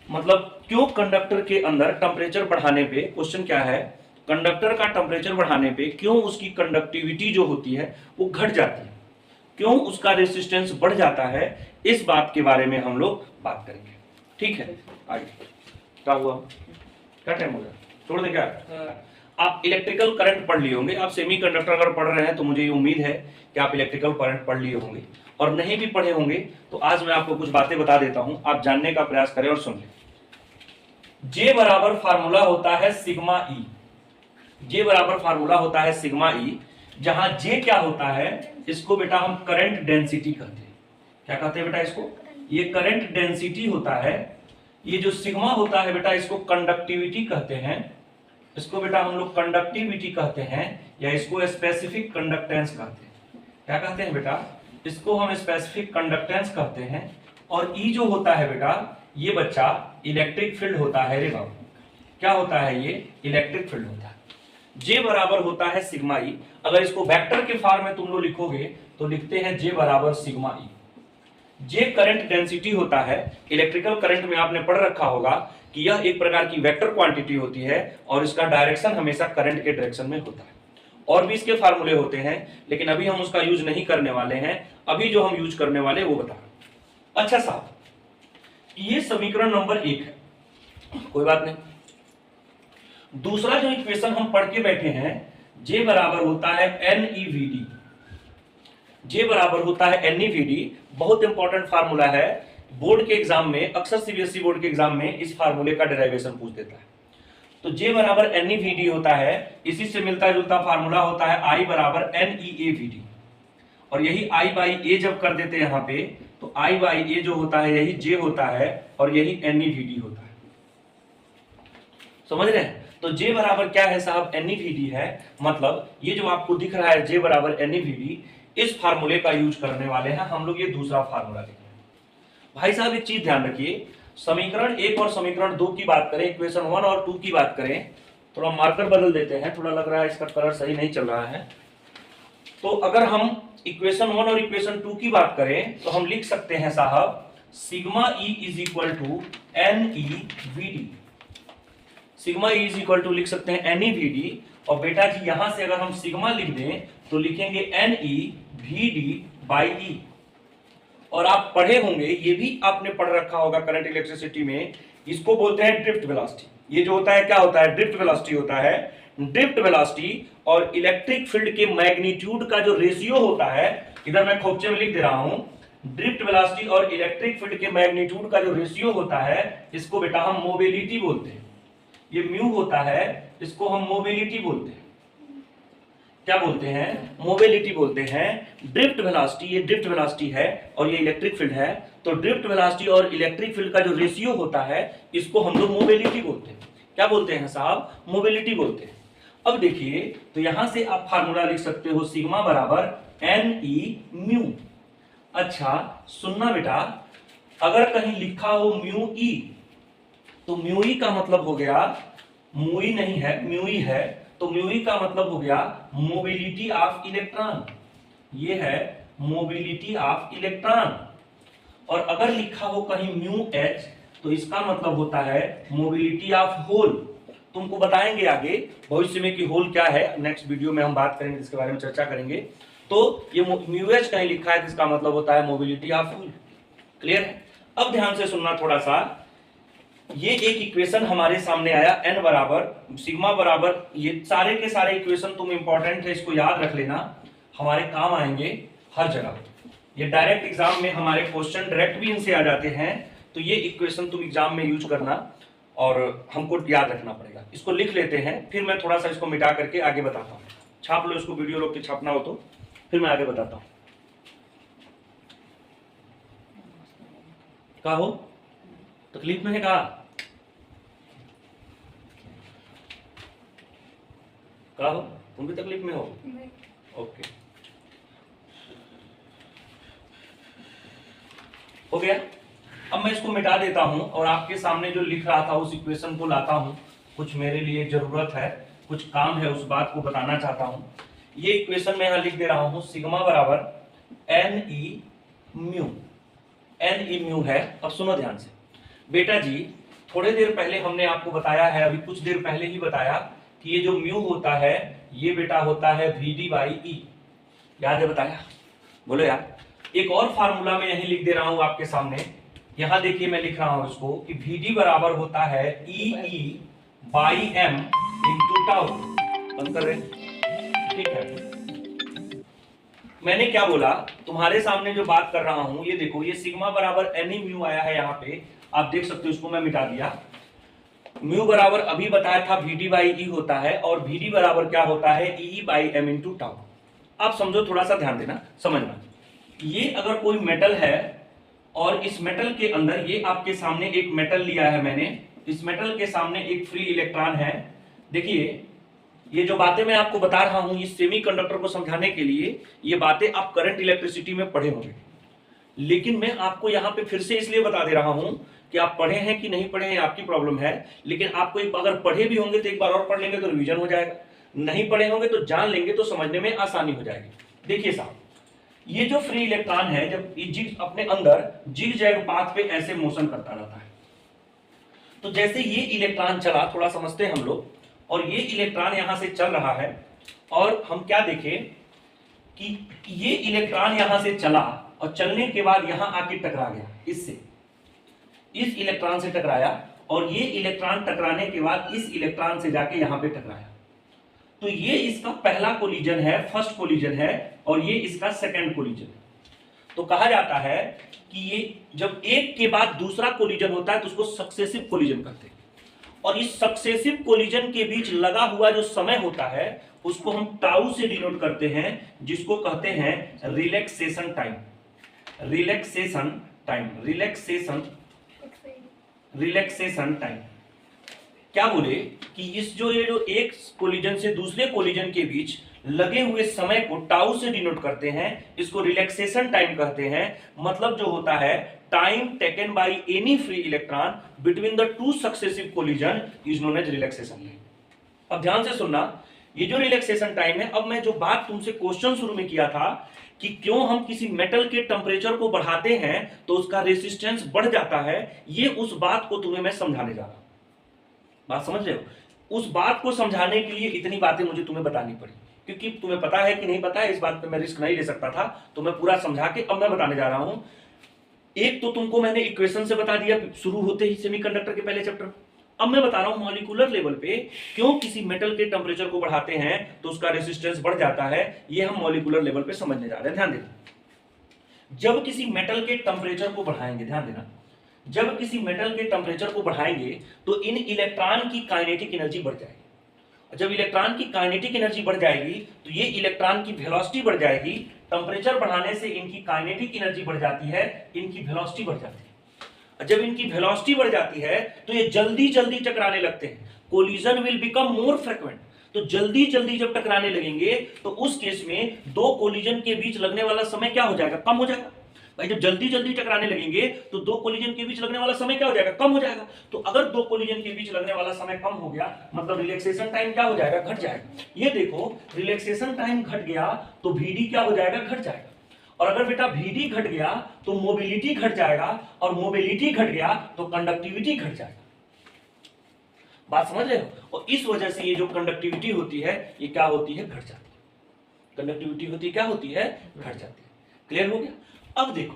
मतलब क्यों कंडक्टर के अंदर टेम्परेचर बढ़ाने पे, क्वेश्चन क्या है, कंडक्टर का टेम्परेचर बढ़ाने पे क्यों उसकी कंडक्टिविटी जो होती है वो घट जाती है, क्यों उसका रेजिस्टेंस बढ़ जाता है, इस बात के बारे में हम लोग बात करेंगे। ठीक है, आइए। क्या हुआ, क्या टाइम हो गया, छोड़ दे क्या? आप इलेक्ट्रिकल करंट पढ़ लिए होंगे, आप सेमीकंडक्टर अगर पढ़ रहे हैं तो मुझे ये उम्मीद है कि आप इलेक्ट्रिकल करंट पढ़ लिए होंगे, और नहीं भी पढ़े होंगे तो आज मैं आपको कुछ बातें बता देता हूं, आप जानने का प्रयास करें और सुन लें। जे बराबर फार्मूला होता है सिग्मा ई, जे बराबर फार्मूला होता है सिग्मा ई, जहां जे क्या होता है, इसको बेटा हम करंट डेंसिटी कहते हैं। क्या कहते हैं बेटा इसको? ये करंट डेंसिटी होता है। ये जो सिग्मा होता है बेटा इसको कंडक्टिविटी कहते हैं, इसको बेटा हम लोग कंडक्टिविटी कहते हैं, या इसको स्पेसिफिक कंडक्टेंस कहते हैं। क्या कहते हैं बेटा? इसको हम स्पेसिफिक कंडक्टेंस कहते हैं। और ई जो होता है बेटा, ये बच्चा इलेक्ट्रिक फील्ड होता है रे बाबू। क्या होता है ये? इलेक्ट्रिक फील्ड होता है। जे बराबर होता है सिग्मा ई। अगर इसको वेक्टर के फॉर्म में तुम लोग लिखोगे तो लिखते हैं जे बराबर सिग्मा ई। जे करंट डेंसिटी होता है। इलेक्ट्रिकल करंट में आपने पढ़ रखा होगा कि यह एक प्रकार की वेक्टर क्वांटिटी होती है और इसका डायरेक्शन हमेशा करंट के डायरेक्शन में होता है। और भी इसके फार्मूले होते हैं लेकिन अभी हम उसका यूज नहीं करने वाले हैं। अभी जो हम यूज करने वाले वो बता रहे। अच्छा साहब, ये समीकरण नंबर 1 है, कोई बात नहीं। दूसरा जो इक्वेशन हम पढ़ के बैठे हैं, जे बराबर होता है NeVd। जे बराबर होता है NeVd, बहुत इंपॉर्टेंट फार्मूला है। बोर्ड के एग्जाम में, अक्सर सीबीएसई बोर्ड के एग्जाम में इस फार्मूले का डेरिवेशन पूछ देता है। तो जे बराबर NeVd होता है, इसी से मिलता जुलता फार्मूला होता है I बराबर NeAVd। और यही I बाई ए जब कर देते हैं यहाँ पे, तो I बाई ए जो होता है यही जे होता है और यही NeVd होता है। समझ रहे हैं? तो जे बराबर क्या है साहब? NeVd है। मतलब ये जो आपको दिख रहा है जे बराबर NeVd, इस फार्मूले का यूज करने वाले हैं हम लोग। ये दूसरा फार्मूला लिख रहे हैं। भाई साहब एक चीज ध्यान रखिए, समीकरण 1 और समीकरण 2 की बात करें, इक्वेशन 1 और 2 की बात करें, थोड़ा मार्कर बदल देते हैं, थोड़ा लग रहा है इसका कलर सही नहीं चल रहा है। तो अगर हम इक्वेशन 1 और इक्वेशन 2 की बात करें तो हम लिख सकते हैं साहब sigma E is equal to NeVd। Sigma E is equal to लिख सकते हैं NeVd। और बेटा जी यहां से अगर हम सिग्मा लिख दें तो लिखेंगे NeVd बाई ई। और आप पढ़े होंगे, ये भी आपने पढ़ रखा होगा करंट इलेक्ट्रिसिटी में, इसको बोलते हैं ड्रिफ्ट वेलोसिटी। ये जो होता है क्या होता है, ड्रिफ्ट वेलोसिटी होता है। ड्रिफ्ट वेलोसिटी और इलेक्ट्रिक फील्ड के मैग्नीट्यूड का जो रेशियो होता है, इधर मैं खोपचे में लिख दे रहा हूं, ड्रिफ्ट वेलोसिटी और इलेक्ट्रिक फील्ड के मैग्नीट्यूड का जो रेशियो होता है, इसको बेटा हम मोबिलिटी बोलते हैं। ये म्यू होता है, इसको हम मोबिलिटी बोलते हैं। क्या बोलते हैं, मोबिलिटी बोलते हैं। ड्रिफ्ट वेलोसिटी, ये ड्रिफ्ट वेलोसिटी है और ये इलेक्ट्रिक फील्ड है, तो ड्रिफ्ट वेलोसिटी और इलेक्ट्रिक फील्ड का जो रेशियो होता है, इसको हम लोग मोबिलिटी बोलते हैं। क्या बोलते हैं साहब, मोबिलिटी बोलते हैं। अब देखिए, तो यहां से आप फार्मूला लिख सकते हो, सिग्मा बराबर एन ई म्यू। अच्छा सुनना बेटा, अगर कहीं लिखा हो म्यू ई, तो म्यू ई का मतलब हो गया, म्यू नहीं है, म्यू ई है, तो म्यू ई का मतलब हो गया मोबिलिटी ऑफ इलेक्ट्रॉन। ये है मोबिलिटी ऑफ इलेक्ट्रॉन। और अगर लिखा हो कहीं म्यू एच, तो इसका मतलब होता है मोबिलिटी ऑफ होल। तुमको बताएंगे आगे भविष्य में कि होल क्या है, नेक्स्ट वीडियो में हम बात करेंगे, इसके बारे में चर्चा करेंगे। तो ये म्यू एच कहीं लिखा है, इसका मतलब होता है मोबिलिटी ऑफ होल। क्लियर है? अब ध्यान से सुनना थोड़ा सा, ये एक इक्वेशन हमारे सामने आया, n बराबर सिग्मा बराबर, ये सारे के सारे इक्वेशन तुम इंपॉर्टेंट है, इसको याद रख लेना, हमारे काम आएंगे हर जगह। ये डायरेक्ट एग्जाम में हमारे क्वेश्चन डायरेक्ट भी इनसे आ जाते हैं, तो ये इक्वेशन तुम एग्जाम में यूज करना और हमको याद रखना पड़ेगा। इसको लिख लेते हैं, फिर मैं थोड़ा सा इसको मिटा करके आगे बताता हूँ। छाप लो इसको, वीडियो रोक के छापना हो तो, फिर मैं आगे बताता हूँ। क्या हो, तकलीफ में है का हो, तुम भी तकलीफ में हो? ओके, हो गया। अब मैं इसको मिटा देता हूं और आपके सामने जो लिख रहा था उस इक्वेशन को लाता हूं। कुछ मेरे लिए जरूरत है, कुछ काम है, उस बात को बताना चाहता हूं। ये इक्वेशन मैं यहां लिख दे रहा हूं, सिग्मा बराबर N E mu. N E mu है। अब सुनो ध्यान से बेटा जी, थोड़े देर पहले हमने आपको बताया है, अभी कुछ देर पहले ही बताया कि ये जो म्यू होता है, ये बेटा होता है VD बाई ई। याद है बताया? बोलो यार। एक और फार्मूला मैं यही लिख दे रहा हूं आपके सामने, यहां देखिए मैं लिख रहा हूं इसको कि VD बराबर होता है EE by M into tau. बंद कर रहे, ठीक है। मैंने क्या बोला, तुम्हारे सामने जो बात कर रहा हूं, ये देखो, ये सिग्मा बराबर एन ई म्यू आया है यहाँ पे, आप देख सकते हो, इसको मैं मिटा दिया। म्यू बराबर अभी बताया था VD बाई ई होता है, और VD बराबर क्या होता है, EE by M into tau. आप समझो, थोड़ा सा ध्यान देना, समझना। ये अगर कोई मेटल है और इस मेटल के अंदर, ये आपके सामने एक मेटल लिया है मैंने, इस मेटल के सामने एक फ्री इलेक्ट्रॉन है। देखिए, ये जो बातें मैं आपको बता रहा हूं, इस सेमीकंडक्टर को समझाने के लिए, ये बातें आप करंट इलेक्ट्रिसिटी में पढ़े होंगे, लेकिन मैं आपको यहां पे फिर से इसलिए बता दे रहा हूं कि आप पढ़े हैं कि नहीं पढ़े हैं आपकी प्रॉब्लम है, लेकिन आपको अगर पढ़े भी होंगे तो एक बार और पढ़ लेंगे तो रिवीजन हो जाएगा, नहीं पढ़े होंगे तो जान लेंगे तो समझने में आसानी हो जाएगी। देखिए साहब, ये जो फ्री इलेक्ट्रॉन है, जब जिग अपने अंदर जिग जैग पाथ पे ऐसे मोशन करता रहता है, तो जैसे ये इलेक्ट्रॉन चला, थोड़ा समझते हैं हम लोग, और ये इलेक्ट्रॉन यहां से चल रहा है, और हम क्या देखें कि ये इलेक्ट्रॉन यहां से चला और चलने के बाद यहां आके टकरा गया, इससे, इस इलेक्ट्रॉन से टकराया, और ये इलेक्ट्रॉन टकराने के बाद इस इलेक्ट्रॉन से जाके यहां पे टकराया। तो ये इसका पहला कोलिजन है, फर्स्ट कोलिजन है, और ये इसका सेकंड कोलिजन है। तो कहा जाता है कि ये जब एक के बाद दूसरा कोलिजन होता है तो उसको सक्सेसिव कोलिजन कहते हैं, और इस सक्सेसिव कोलिजन के बीच लगा हुआ जो समय होता है उसको हम टाउ से डिनोट करते हैं, जिसको कहते हैं relaxation time. Relaxation time, relaxation time. क्या बोले कि इस ये जो एक कोलिजन से दूसरे कोलिजन के बीच लगे हुए समय को टाउ से डिनोट करते हैं, इसको रिलैक्सेशन टाइम कहते हैं। मतलब जो होता है, time taken by any free electron between the two successive collision is known age relaxation time. अब ध्यान से सुनना, ये जो रिलैक्सेशन टाइम है, अब मैं जो बात तुमसे क्वेश्चन शुरू में किया था कि क्यों हम किसी मेटल के टेम्परेचर को बढ़ाते हैं तो उसका रेसिस्टेंस बढ़ जाता है, ये उस बात को तुम्हें मैं समझाने जा रहा हूं। बात समझ रहे हो? उस बात को समझाने के लिए इतनी बातें मुझे तुम्हें बतानी पड़ी, क्योंकि तुम्हें पता है कि नहीं पता है, इस बात पे मैं रिस्क नहीं ले सकता था, तो मैं पूरा समझा के अब मैं बताने जा रहा हूं। एक तो तुमको मैंने इक्वेशन से बता दिया शुरू होते ही सेमीकंडक्टर के पहले चैप्टर, अब मैं बता रहा हूं मॉलिक्यूलर लेवल पे क्यों किसी मेटल के टेम्परेचर को बढ़ाते हैं तो उसका रेसिस्टेंस बढ़ जाता है, ये हम मॉलिक्यूलर लेवल पे समझने जा रहे हैं। ध्यान देना, जब किसी मेटल के टेम्परेचर को बढ़ाएंगे, ध्यान देना, जब किसी मेटल के टेम्परेचर को बढ़ाएंगे तो इन इलेक्ट्रॉन की काइनेटिक एनर्जी बढ़ जाएगी। जब इलेक्ट्रॉन की काइनेटिक एनर्जी बढ़ जाएगी तो ये इलेक्ट्रॉन की वेलोसिटी बढ़ जाएगी। टेम्परेचर बढ़ाने से इनकी काइनेटिक एनर्जी बढ़ जाती है, इनकी वेलोसिटी बढ़ जाती है। जब इनकी वेलोसिटी बढ़ जाती है तो ये जल्दी जल्दी टकराने लगते हैं। Collision will become more frequent. तो जल्दी जल्दी जब टकराने लगेंगे तो उस केस में दो कोलिजन के बीच लगने वाला समय क्या हो जाएगा, कम हो जाएगा। भाई जब जल्दी जल्दी टकराने लगेंगे तो दो कोलिजन के बीच लगने वाला समय क्या हो जाएगा, कम हो जाएगा। तो अगर दो कोलिजन के बीच लगने वाला समय कम हो गया मतलब रिलैक्सेशन टाइम क्या हो जाएगा, घट जाएगा। ये देखो रिलैक्सेशन टाइम घट गया तो VD क्या हो जाएगा, घट जाएगा। और अगर बेटा VD घट गया तो मोबिलिटी घट जाएगा, और मोबिलिटी घट गया तो कंडक्टिविटी घट जाएगा। बात समझ रहे हो? और इस वजह से ये जो कंडक्टिविटी होती है ये क्या होती है, घट जाती है। कंडक्टिविटी होती क्या होती है, घट जाती है। क्लियर हो गया? अब देखो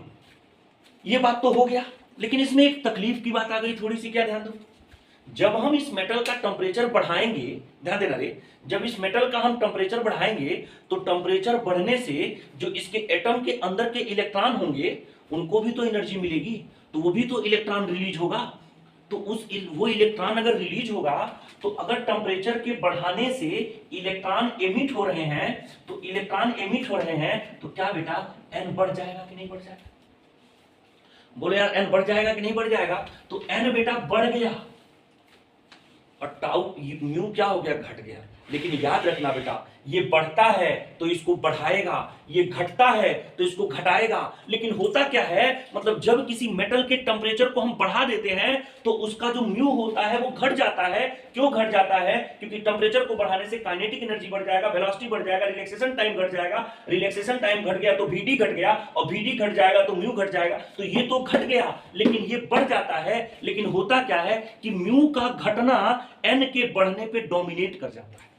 ये बात तो हो गया, लेकिन इसमें एक तकलीफ की बात आ गई थोड़ी सी। क्या ध्यान दो, जब हम इस मेटल का टेम्परेचर बढ़ाएंगे, ध्यान देना रे, जब इस मेटल का हम टेम्परेचर बढ़ाएंगे तो टेम्परेचर बढ़ने से जो इसके एटम के अंदर के इलेक्ट्रॉन होंगे उनको भी तो एनर्जी मिलेगी, तो वो भी तो इलेक्ट्रॉन रिलीज होगा। तो वो इलेक्ट्रॉन अगर रिलीज होगा तो अगर टेम्परेचर के बढ़ाने से इलेक्ट्रॉन एमिट हो रहे हैं, तो इलेक्ट्रॉन एमिट हो रहे हैं तो क्या बेटा n बढ़ जाएगा कि नहीं बढ़ जाएगा? बोले यार n बढ़ जाएगा कि नहीं बढ़ जाएगा? तो n बेटा बढ़ गया और टाउ म्यू क्या हो गया, घट गया। लेकिन याद रखना बेटा, ये बढ़ता है तो इसको बढ़ाएगा, ये घटता है तो इसको घटाएगा। लेकिन होता क्या है, मतलब जब किसी मेटल के टेम्परेचर को हम बढ़ा देते हैं तो उसका जो म्यू होता है वो घट जाता है। क्यों घट जाता है? क्योंकि टेम्परेचर को बढ़ाने से काइनेटिक एनर्जी बढ़ जाएगा, वेलोसिटी बढ़ जाएगा, रिलैक्सेशन टाइम घट जाएगा। रिलैक्सेशन टाइम घट गया तो VD घट गया, और VD घट जाएगा तो म्यू घट जाएगा। तो ये तो घट गया लेकिन ये बढ़ जाता है। लेकिन होता क्या है कि म्यू का घटना n के बढ़ने पे डोमिनेट कर जाता है।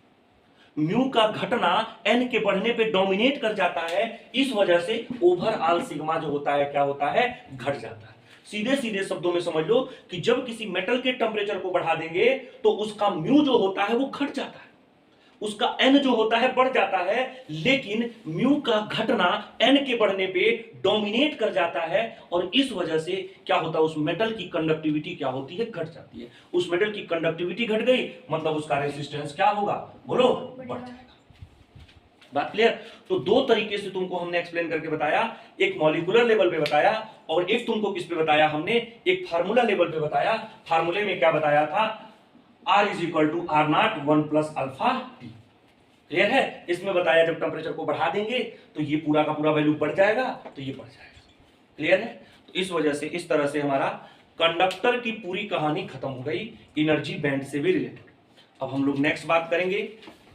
म्यू का घटना n के बढ़ने पे डोमिनेट कर जाता है। इस वजह से ओवरऑल सिग्मा जो होता है क्या होता है, घट जाता है। सीधे सीधे शब्दों में समझ लो कि जब किसी मेटल के टेम्परेचर को बढ़ा देंगे तो उसका म्यू जो होता है वो घट जाता है, उसका n जो होता है बढ़ जाता है। लेकिन म्यू का घटना n के बढ़ने पे डोमिनेट कर जाता है, और इस वजह से क्या होता है, उस मेटल की कंडक्टिविटी क्या होती है, घट जाती है। उस मेटल की कंडक्टिविटी घट गई मतलब उसका रेजिस्टेंस क्या होगा, बोलो, बढ़ जाएगा। बात क्लियर? तो दो तरीके से तुमको हमने एक्सप्लेन करके बताया, एक मॉलिक्यूलर लेवल पे बताया और एक तुमको किस पे बताया हमने, एक फार्मूला लेवल पे बताया। फार्मूले में क्या बताया था, R is equal to R0 1 plus alpha T. Clear है? इसमें बताया जब टेम्परेचर को बढ़ा देंगे तो ये पूरा का पूरा वैल्यू बढ़ जाएगा, तो ये बढ़ जाएगा। क्लियर है? तो इस वजह से इस तरह से हमारा कंडक्टर की पूरी कहानी खत्म हो गई, एनर्जी बैंड से भी रिलेटेड। अब हम लोग नेक्स्ट बात करेंगे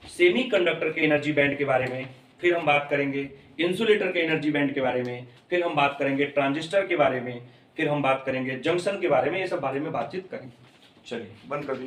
सेमी कंडक्टर के एनर्जी बैंड के बारे में, फिर हम बात करेंगे इंसुलेटर के एनर्जी बैंड के बारे में, फिर हम बात करेंगे ट्रांजिस्टर के बारे में, फिर हम बात करेंगे जंक्शन के बारे में। ये सब बारे में बातचीत करेंगे। चलिए बंद कर दीजिए।